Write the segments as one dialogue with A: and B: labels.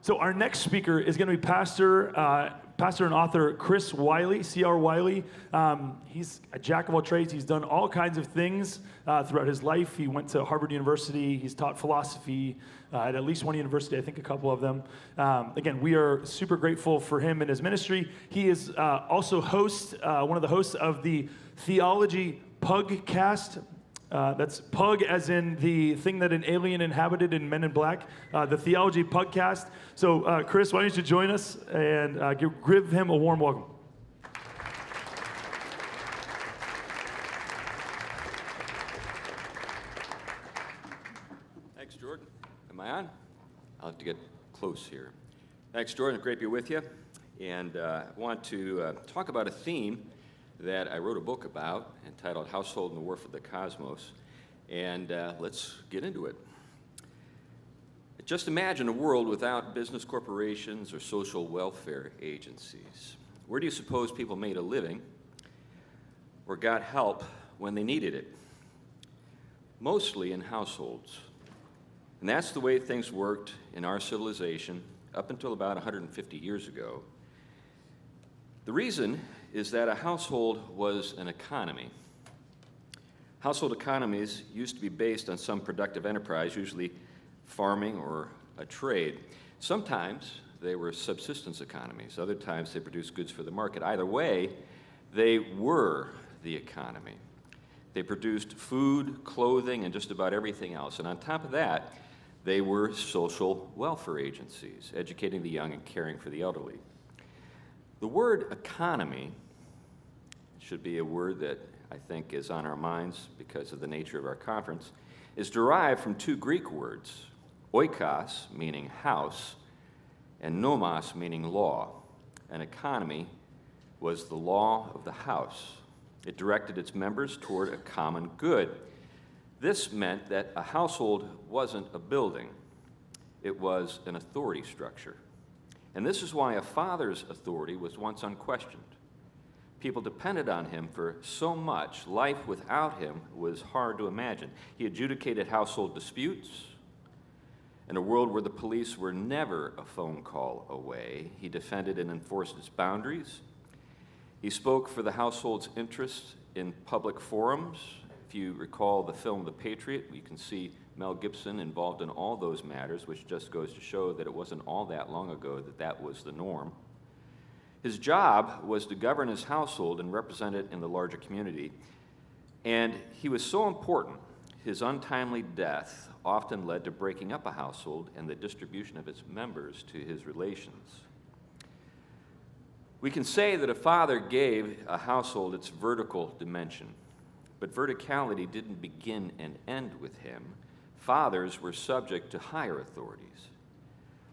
A: So our next speaker is going to be pastor and author Chris Wiley, C.R. Wiley. He's a jack of all trades. He's done all kinds of things throughout his life. He went to Harvard University. He's taught philosophy at least one university, I think a couple of them. Again, we are super grateful for him and his ministry. He is also one of the hosts of the Theology Pugcast. That's Pug as in the thing that an alien inhabited in Men in Black, the Theology Pugcast. So, Chris, why don't you join us and give him a warm welcome.
B: Thanks, Jordan. Am I on? I'll have to get close here. Thanks, Jordan. Great to be with you. And I want to talk about a theme that I wrote a book about entitled Household and the War for the Cosmos. And let's get into it. Just imagine a world without business corporations or social welfare agencies. Where do you suppose people made a living or got help when they needed it? Mostly in households. And that's the way things worked in our civilization up until about 150 years ago. The reason is that a household was an economy. Household economies used to be based on some productive enterprise, usually farming or a trade. Sometimes they were subsistence economies. Other times they produced goods for the market. Either way, they were the economy. They produced food, clothing, and just about everything else. And on top of that, they were social welfare agencies, educating the young and caring for the elderly. The word economy should be a word that I think is on our minds because of the nature of our conference, is derived from two Greek words, oikos, meaning house, and nomos, meaning law. An economy was the law of the house. It directed its members toward a common good. This meant that a household wasn't a building. It was an authority structure. And this is why a father's authority was once unquestioned. People depended on him for so much. Life without him was hard to imagine. He adjudicated household disputes. In a world where the police were never a phone call away, he defended and enforced its boundaries. He spoke for the household's interests in public forums. If you recall the film The Patriot, you can see Mel Gibson involved in all those matters, which just goes to show that it wasn't all that long ago that that was the norm. His job was to govern his household and represent it in the larger community. And he was so important, his untimely death often led to breaking up a household and the distribution of its members to his relations. We can say that a father gave a household its vertical dimension, but verticality didn't begin and end with him. Fathers were subject to higher authorities.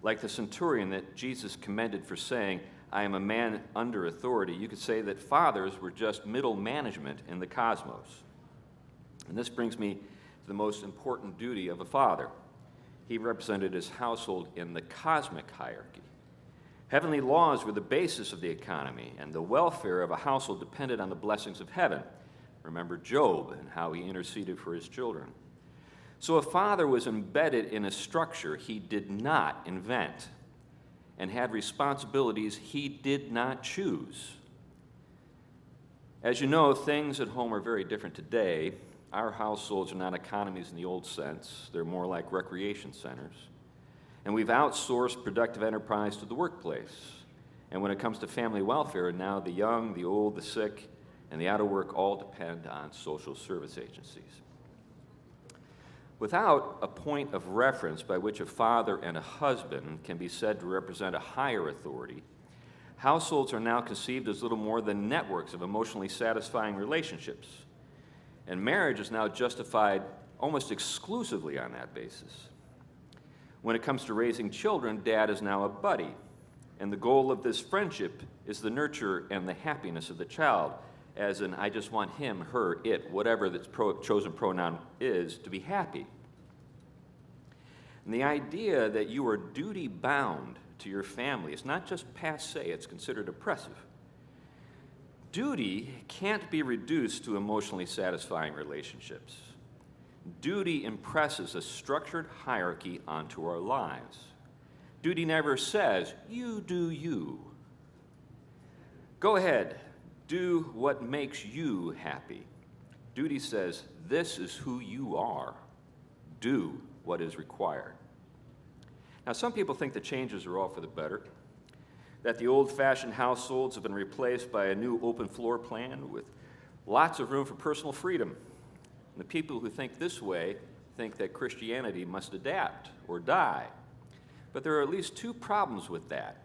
B: Like the centurion that Jesus commended for saying, I am a man under authority, you could say that fathers were just middle management in the cosmos. And this brings me to the most important duty of a father. He represented his household in the cosmic hierarchy. Heavenly laws were the basis of the economy, and the welfare of a household depended on the blessings of heaven. Remember Job and how he interceded for his children. So a father was embedded in a structure he did not invent and had responsibilities he did not choose. As you know, things at home are very different today. Our households are not economies in the old sense. They're more like recreation centers. And we've outsourced productive enterprise to the workplace. And when it comes to family welfare, now the young, the old, the sick, and the out of work all depend on social service agencies. Without a point of reference by which a father and a husband can be said to represent a higher authority, households are now conceived as little more than networks of emotionally satisfying relationships. And marriage is now justified almost exclusively on that basis. When it comes to raising children, dad is now a buddy. And the goal of this friendship is the nurture and the happiness of the child, as in, I just want him, her, it, whatever the chosen pronoun is, to be happy. And the idea that you are duty-bound to your family is not just passé, it's considered oppressive. Duty can't be reduced to emotionally satisfying relationships. Duty impresses a structured hierarchy onto our lives. Duty never says, you do you. Go ahead, do what makes you happy. Duty says, this is who you are. Do what is required. Now, some people think the changes are all for the better, that the old-fashioned households have been replaced by a new open floor plan with lots of room for personal freedom. And the people who think this way think that Christianity must adapt or die. But there are at least two problems with that.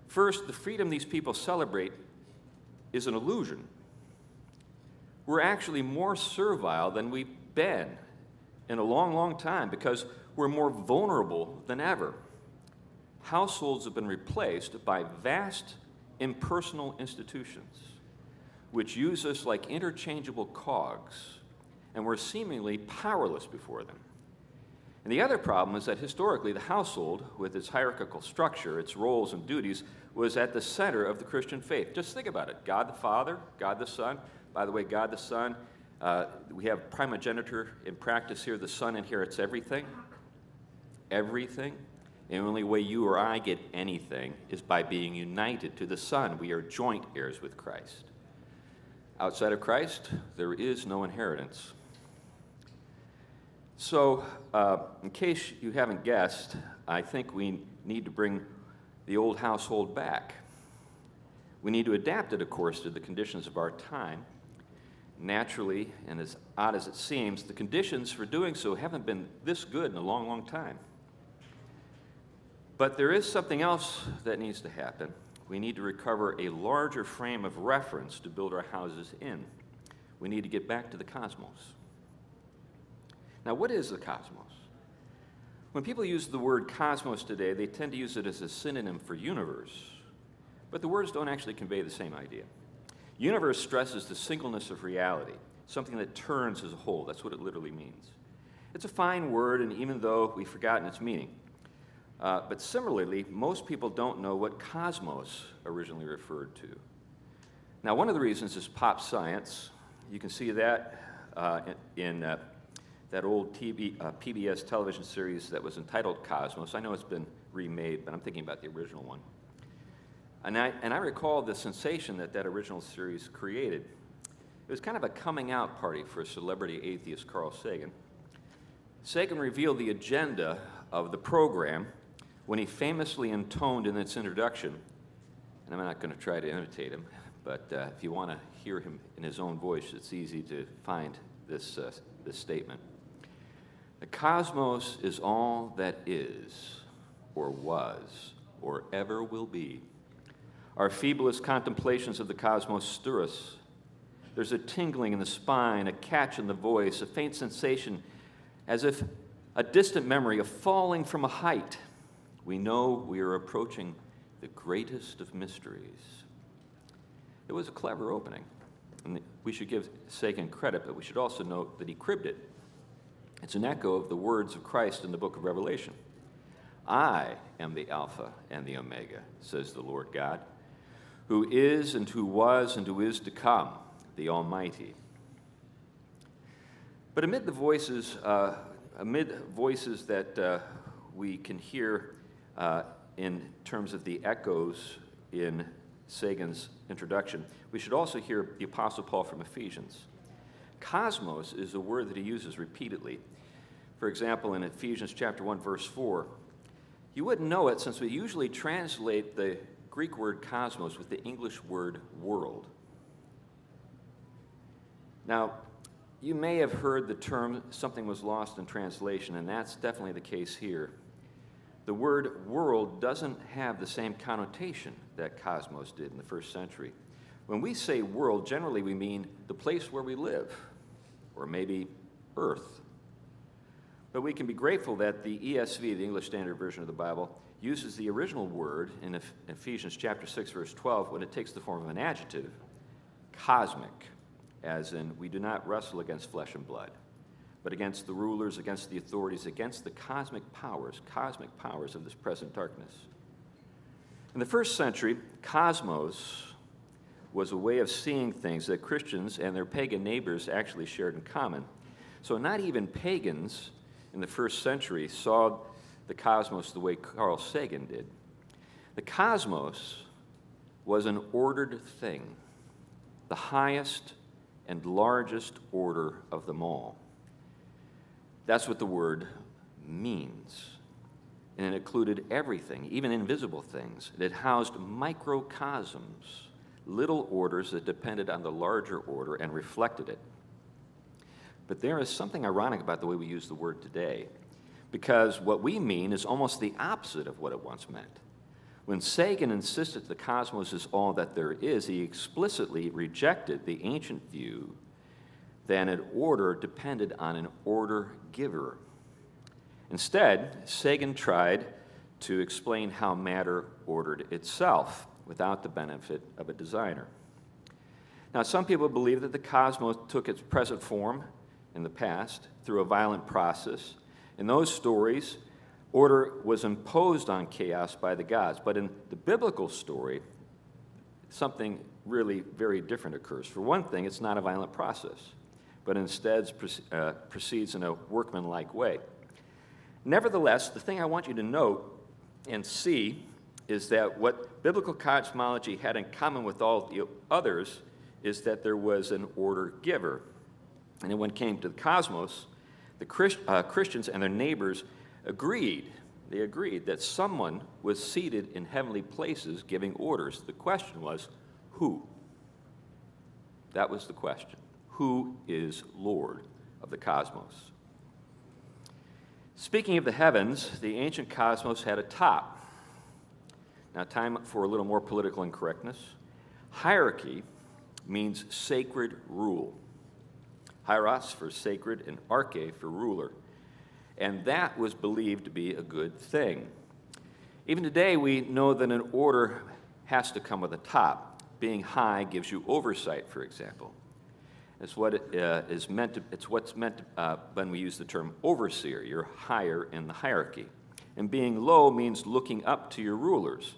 B: First, the freedom these people celebrate is an illusion. We're actually more servile than we've been in a long, long time because we're more vulnerable than ever. Households have been replaced by vast impersonal institutions which use us like interchangeable cogs, and we're seemingly powerless before them. And the other problem is that historically the household, with its hierarchical structure, its roles and duties, was at the center of the Christian faith. Just think about it. God the Father, God the Son. By the way, God the Son, we have primogeniture in practice here. The Son inherits everything. Everything. And the only way you or I get anything is by being united to the Son. We are joint heirs with Christ. Outside of Christ, there is no inheritance. So, in case you haven't guessed, I think we need to bring the old household back. We need to adapt it, of course, to the conditions of our time. Naturally, and as odd as it seems, the conditions for doing so haven't been this good in a long, long time. But there is something else that needs to happen. We need to recover a larger frame of reference to build our houses in. We need to get back to the cosmos. Now, what is the cosmos? When people use the word cosmos today, they tend to use it as a synonym for universe. But the words don't actually convey the same idea. Universe stresses the singleness of reality, something that turns as a whole. That's what it literally means. It's a fine word, and even though we've forgotten its meaning. But similarly, most people don't know what cosmos originally referred to. Now, one of the reasons is pop science. You can see that in that old PBS television series that was entitled Cosmos. I know it's been remade, but I'm thinking about the original one. And I recall the sensation that original series created. It was kind of a coming out party for celebrity atheist Carl Sagan. Sagan revealed the agenda of the program when he famously intoned in its introduction, and I'm not going to try to imitate him, but if you want to hear him in his own voice, it's easy to find this statement. The cosmos is all that is, or was, or ever will be. Our feeblest contemplations of the cosmos stir us. There's a tingling in the spine, a catch in the voice, a faint sensation as if a distant memory of falling from a height. We know we are approaching the greatest of mysteries. It was a clever opening, and we should give Sagan credit, but we should also note that he cribbed it. It's an echo of the words of Christ in the book of Revelation. I am the Alpha and the Omega, says the Lord God, who is and who was and who is to come, the Almighty. But amid voices that we can hear in terms of the echoes in Sagan's introduction, we should also hear the Apostle Paul from Ephesians. Cosmos is a word that he uses repeatedly. For example, in Ephesians chapter 1, verse 4, you wouldn't know it since we usually translate the Greek word cosmos with the English word world. Now, you may have heard the term something was lost in translation, and that's definitely the case here. The word world doesn't have the same connotation that cosmos did in the first century. When we say world, generally we mean the place where we live, or maybe Earth. But we can be grateful that the ESV, the English Standard Version of the Bible, uses the original word in Ephesians chapter 6, verse 12, when it takes the form of an adjective, cosmic, as in we do not wrestle against flesh and blood, but against the rulers, against the authorities, against the cosmic powers of this present darkness. In the first century, cosmos was a way of seeing things that Christians and their pagan neighbors actually shared in common. So not even pagans in the first century saw the cosmos the way Carl Sagan did. The cosmos was an ordered thing, the highest and largest order of them all. That's what the word means. And it included everything, even invisible things. It housed microcosms, little orders that depended on the larger order and reflected it. But there is something ironic about the way we use the word today, because what we mean is almost the opposite of what it once meant. When Sagan insisted the cosmos is all that there is, he explicitly rejected the ancient view that an order depended on an order giver. Instead, Sagan tried to explain how matter ordered itself without the benefit of a designer. Now, some people believe that the cosmos took its present form in the past through a violent process. In those stories, order was imposed on chaos by the gods. But in the biblical story, something really very different occurs. For one thing, it's not a violent process, but instead proceeds in a workmanlike way. Nevertheless, the thing I want you to note and see is that what biblical cosmology had in common with all the others is that there was an order giver. And then when it came to the cosmos, the Christians and their neighbors agreed. They agreed that someone was seated in heavenly places giving orders. The question was, who? That was the question. Who is Lord of the cosmos? Speaking of the heavens, the ancient cosmos had a top. Now, time for a little more political incorrectness. Hierarchy means sacred rule. Hieros for sacred and arche for ruler. And that was believed to be a good thing. Even today, we know that an order has to come with a top. Being high gives you oversight, for example. It's what is meant to, it's what's meant to, when we use the term overseer. You're higher in the hierarchy. And being low means looking up to your rulers.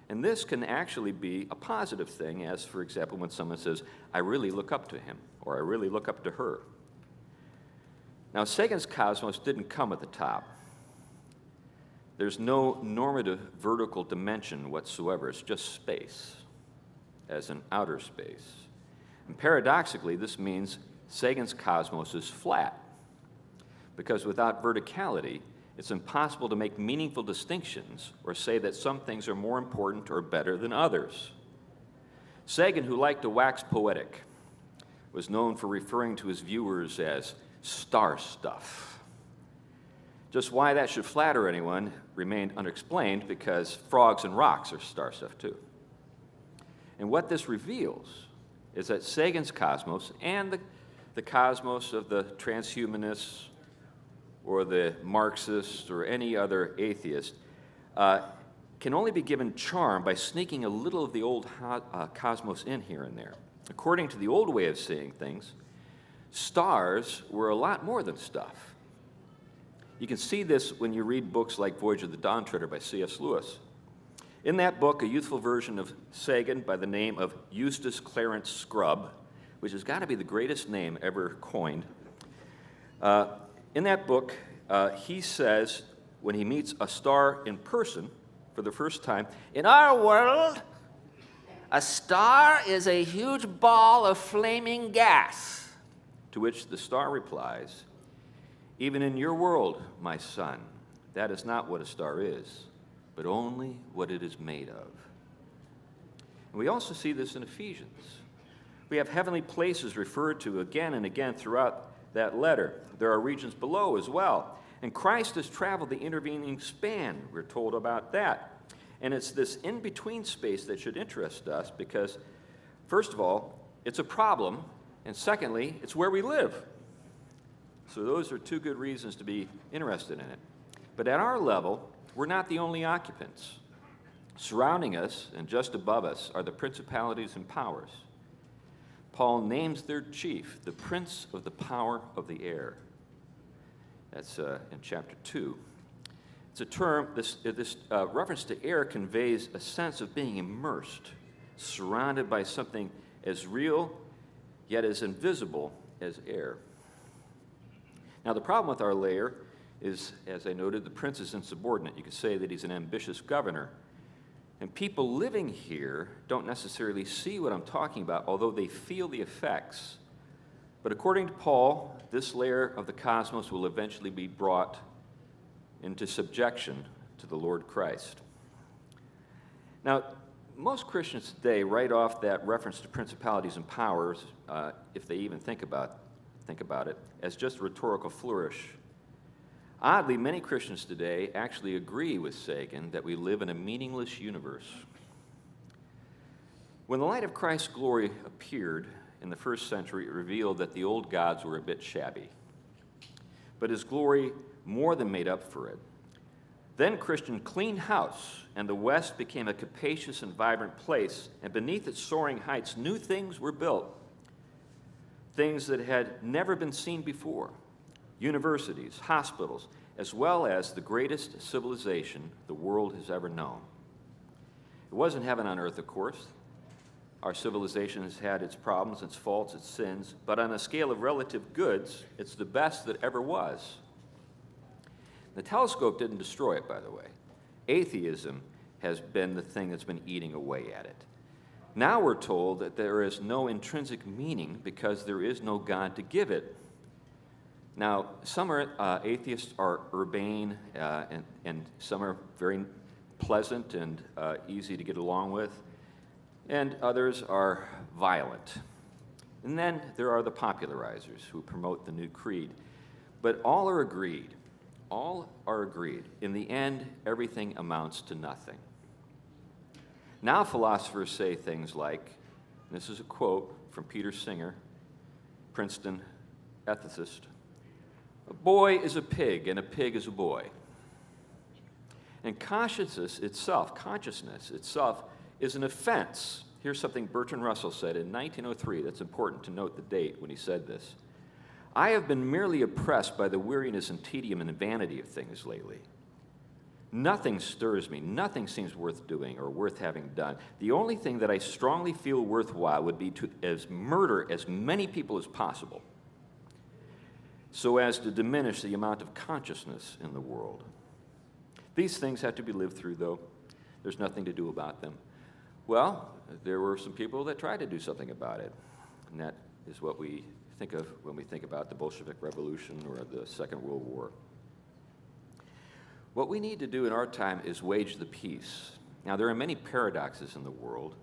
B: And this can actually be a positive thing, as, for example, when someone says, I really look up to him, or I really look up to her. Now, Sagan's cosmos didn't come at the top. There's no normative vertical dimension whatsoever. It's just space, as in outer space. And paradoxically, this means Sagan's cosmos is flat, because without verticality, it's impossible to make meaningful distinctions or say that some things are more important or better than others. Sagan, who liked to wax poetic, was known for referring to his viewers as star stuff. Just why that should flatter anyone remained unexplained, because frogs and rocks are star stuff too. And what this reveals is that Sagan's cosmos and the cosmos of the transhumanists or the Marxists or any other atheist can only be given charm by sneaking a little of the old cosmos in here and there. According to the old way of seeing things, stars were a lot more than stuff. You can see this when you read books like Voyage of the Dawn Treader by C.S. Lewis. In that book, a youthful version of Sagan by the name of Eustace Clarence Scrubb, which has got to be the greatest name ever coined, in that book, he says, when he meets a star in person for the first time, in our world, a star is a huge ball of flaming gas. To which the star replies, even in your world, my son, that is not what a star is, but only what it is made of. And we also see this in Ephesians. We have heavenly places referred to again and again throughout that letter. There are regions below as well. And Christ has traveled the intervening span. We're told about that. And it's this in-between space that should interest us because, first of all, it's a problem, and secondly, it's where we live. So those are two good reasons to be interested in it. But at our level, we're not the only occupants. Surrounding us and just above us are the principalities and powers. Paul names their chief, the prince of the power of the air. That's in chapter 2. It's a term, this reference to air conveys a sense of being immersed, surrounded by something as real, yet as invisible as air. Now, the problem with our layer is, as I noted, the prince is insubordinate. You could say that he's an ambitious governor. And people living here don't necessarily see what I'm talking about, although they feel the effects. But according to Paul, this layer of the cosmos will eventually be brought into subjection to the Lord Christ. Now, most Christians today write off that reference to principalities and powers, if they even think about it, as just a rhetorical flourish. Oddly, many Christians today actually agree with Sagan that we live in a meaningless universe. When the light of Christ's glory appeared in the first century, it revealed that the old gods were a bit shabby. But his glory more than made up for it. Then Christian cleaned house, and the West became a capacious and vibrant place, and beneath its soaring heights, new things were built, things that had never been seen before. Universities, hospitals, as well as the greatest civilization the world has ever known. It wasn't heaven on earth, of course. Our civilization has had its problems, its faults, its sins, but on a scale of relative goods, it's the best that ever was. The telescope didn't destroy it, by the way. Atheism has been the thing that's been eating away at it. Now we're told that there is no intrinsic meaning because there is no God to give it. Now, some atheists are urbane, and some are very pleasant and easy to get along with, and others are violent. And then there are the popularizers who promote the new creed. But all are agreed. In the end, everything amounts to nothing. Now philosophers say things like, and this is a quote from Peter Singer, Princeton ethicist, "A boy is a pig, and a pig is a boy." And consciousness itself is an offense. Here's something Bertrand Russell said in 1903. That's important to note the date when he said this. "I have been merely oppressed by the weariness and tedium and vanity of things lately. Nothing stirs me, nothing seems worth doing or worth having done. The only thing that I strongly feel worthwhile would be to murder as many people as possible, so as to diminish the amount of consciousness in the world. These things have to be lived through, though. There's nothing to do about them." Well, there were some people that tried to do something about it, and that is what we think of when we think about the Bolshevik Revolution or the Second World War. What we need to do in our time is wage the peace. Now, there are many paradoxes in the world,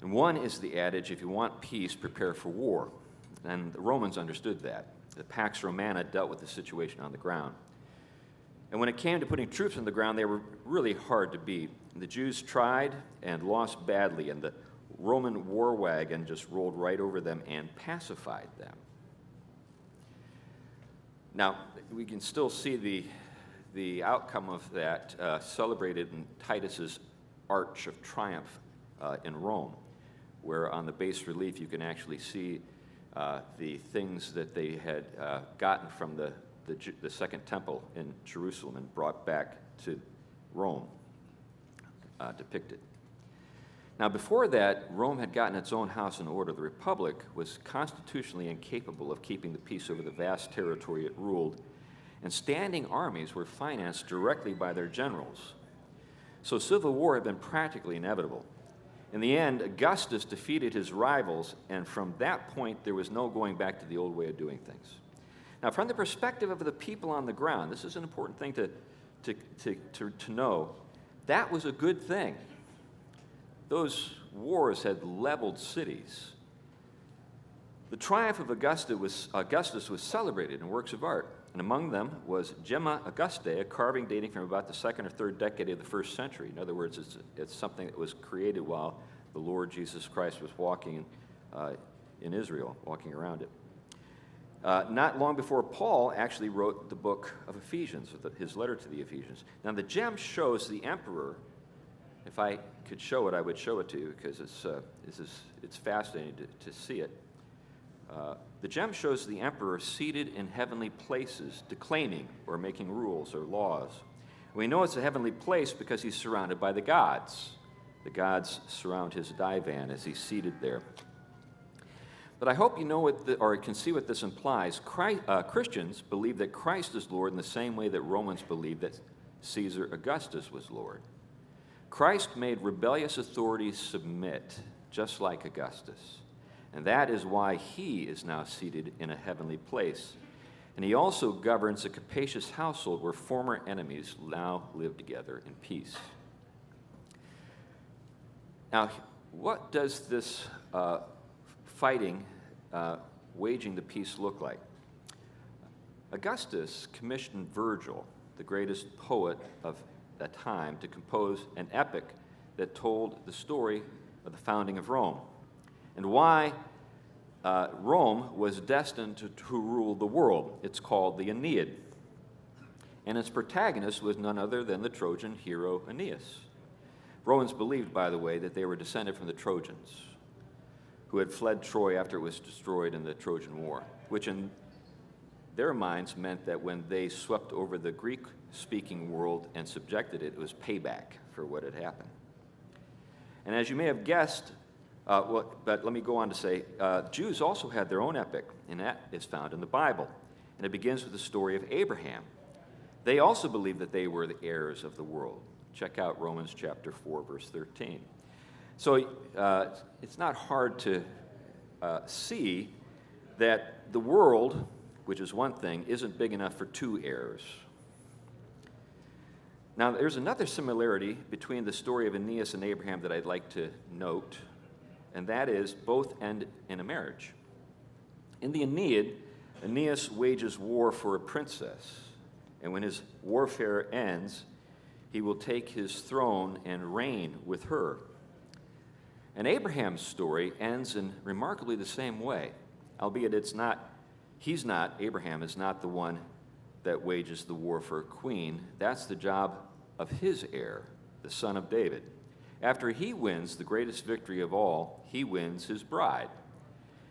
B: and one is the adage, if you want peace, prepare for war. And the Romans understood that. The Pax Romana dealt with the situation on the ground. And when it came to putting troops on the ground, they were really hard to beat. The Jews tried and lost badly, and the Roman war wagon just rolled right over them and pacified them. Now, we can still see the outcome of that celebrated in Titus's Arch of Triumph in Rome, where on the bas relief you can actually see the things that they had gotten from the Second Temple in Jerusalem and brought back to Rome, depicted. Now, before that, Rome had gotten its own house in order. The Republic was constitutionally incapable of keeping the peace over the vast territory it ruled, and standing armies were financed directly by their generals. So civil war had been practically inevitable. In the end, Augustus defeated his rivals, and from that point, there was no going back to the old way of doing things. Now, from the perspective of the people on the ground, this is an important thing to know. That was a good thing. Those wars had leveled cities. The triumph of Augustus was celebrated in works of art, and among them was Gemma Augustae, a carving dating from about the 2nd or 3rd decade of the 1st century. In other words, it's something that was created while the Lord Jesus Christ was walking in Israel, walking around it. Not long before Paul actually wrote the book of Ephesians, or his letter to the Ephesians. Now, the gem shows the emperor. If I could show it, I would show it to you because it's fascinating to see it. The gem shows the emperor seated in heavenly places, declaiming or making rules or laws. We know it's a heavenly place because he's surrounded by the gods. The gods surround his divan as he's seated there. But I hope you know or can see what this implies. Christians believe that Christ is Lord in the same way that Romans believed that Caesar Augustus was Lord. Christ made rebellious authorities submit, just like Augustus. And that is why he is now seated in a heavenly place. And he also governs a capacious household where former enemies now live together in peace. Now, what does this waging the peace look like? Augustus commissioned Virgil, the greatest poet of that time, to compose an epic that told the story of the founding of Rome and why Rome was destined to rule the world. It's called the Aeneid. And its protagonist was none other than the Trojan hero Aeneas. Romans believed, by the way, that they were descended from the Trojans, who had fled Troy after it was destroyed in the Trojan War, which in their minds meant that when they swept over the Greek-speaking world and subjected it, it was payback for what had happened. And as you may have guessed, but let me go on to say, Jews also had their own epic, and that is found in the Bible. And it begins with the story of Abraham. They also believed that they were the heirs of the world. Check out Romans chapter 4, verse 13. So it's not hard to see that the world, which is one thing, isn't big enough for two heirs. Now, there's another similarity between the story of Aeneas and Abraham that I'd like to note, and that is both end in a marriage. In the Aeneid, Aeneas wages war for a princess, and when his warfare ends, he will take his throne and reign with her. And Abraham's story ends in remarkably the same way, albeit Abraham is not the one that wages the war for a queen. That's the job of his heir, the son of David. After he wins the greatest victory of all, he wins his bride.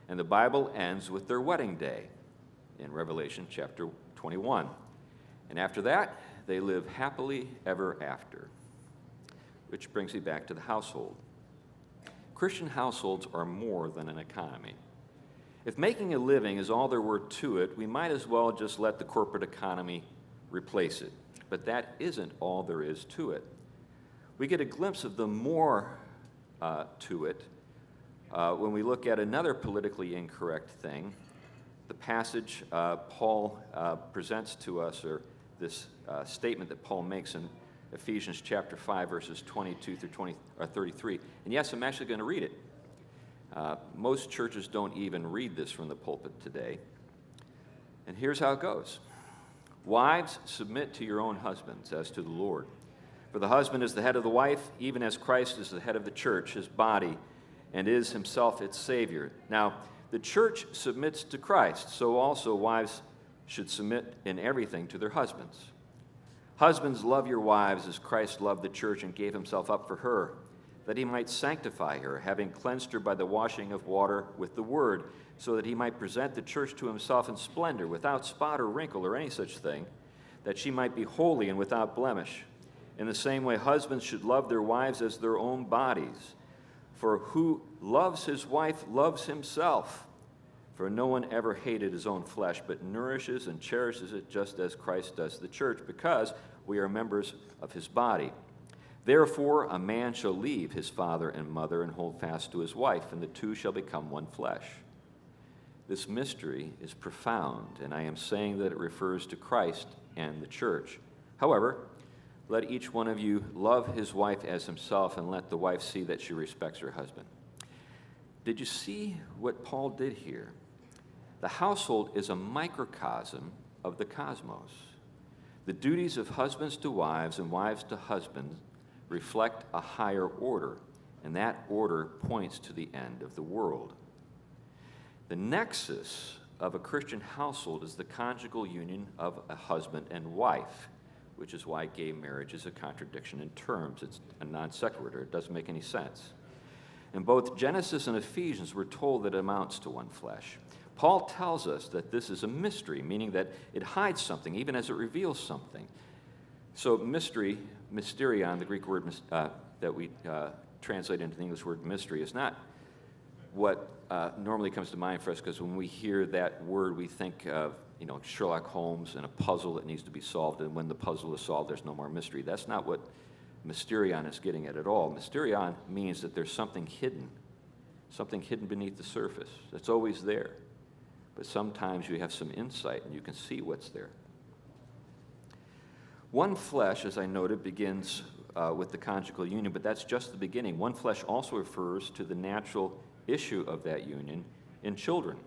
B: And the Bible ends with their wedding day in Revelation chapter 21. And after that, they live happily ever after. Which brings me back to the household. Christian households are more than an economy. If making a living is all there were to it, we might as well just let the corporate economy replace it. But that isn't all there is to it. We get a glimpse of the more to it when we look at another politically incorrect thing. The passage Paul presents to us, or this statement that Paul makes in Ephesians chapter 5, verses 22 through 33. And yes, I'm actually going to read it. Most churches don't even read this from the pulpit today. And here's how it goes. Wives, submit to your own husbands as to the Lord. For the husband is the head of the wife, even as Christ is the head of the church, his body, and is himself its Savior. Now, the church submits to Christ, so also wives should submit in everything to their husbands. Husbands, love your wives as Christ loved the church and gave himself up for her, that he might sanctify her, having cleansed her by the washing of water with the word, so that he might present the church to himself in splendor, without spot or wrinkle or any such thing, that she might be holy and without blemish. In the same way, husbands should love their wives as their own bodies. For who loves his wife loves himself. For no one ever hated his own flesh, but nourishes and cherishes it just as Christ does the church, because we are members of his body. Therefore, a man shall leave his father and mother and hold fast to his wife, and the two shall become one flesh. This mystery is profound, and I am saying that it refers to Christ and the church. However, let each one of you love his wife as himself, and let the wife see that she respects her husband. Did you see what Paul did here? The household is a microcosm of the cosmos. The duties of husbands to wives and wives to husbands reflect a higher order, and that order points to the end of the world. The nexus of a Christian household is the conjugal union of a husband and wife, which is why gay marriage is a contradiction in terms. It's a non sequitur. It doesn't make any sense. In both Genesis and Ephesians, we're told that it amounts to one flesh. Paul tells us that this is a mystery, meaning that it hides something, even as it reveals something. So mystery, mysterion, the Greek word that we translate into the English word mystery, is not what normally comes to mind for us, because when we hear that word, we think of Sherlock Holmes and a puzzle that needs to be solved, and when the puzzle is solved, there's no more mystery. That's not what mysterion is getting at all. Mysterion means that there's something hidden beneath the surface. That's always there. But sometimes you have some insight and you can see what's there. One flesh, as I noted, begins with the conjugal union, but that's just the beginning. One flesh also refers to the natural issue of that union in children.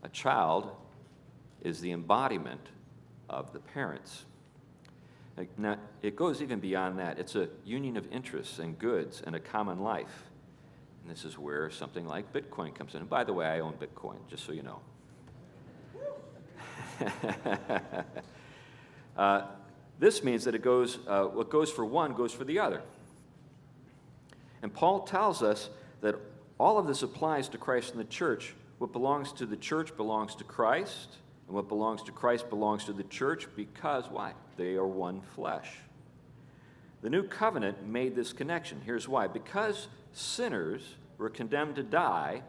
B: A child is the embodiment of the parents. Now, it goes even beyond that. It's a union of interests and goods and a common life. And this is where something like Bitcoin comes in. And by the way, I own Bitcoin, just so you know. This means that it goes, what goes for one goes for the other. And Paul tells us that all of this applies to Christ and the church. What belongs to the church belongs to Christ, and what belongs to Christ belongs to the church, because why? They are one flesh. The new covenant made this connection. Here's why. Because sinners were condemned to die,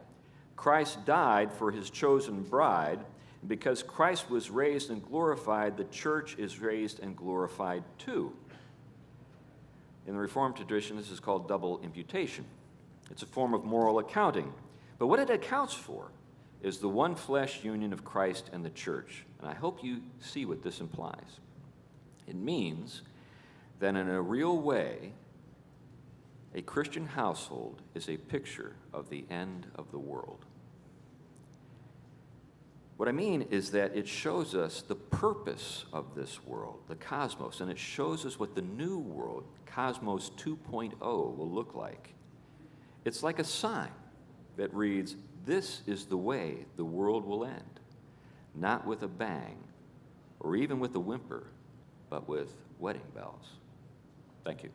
B: Christ died for his chosen bride. And because Christ was raised and glorified, the church is raised and glorified too. In the Reformed tradition, this is called double imputation. It's a form of moral accounting. But what it accounts for is the one flesh union of Christ and the church. And I hope you see what this implies. It means that in a real way, a Christian household is a picture of the end of the world. What I mean is that it shows us the purpose of this world, the cosmos, and it shows us what the new world, Cosmos 2.0, will look like. It's like a sign that reads, "This is the way the world will end, not with a bang or even with a whimper, but with wedding bells." Thank you.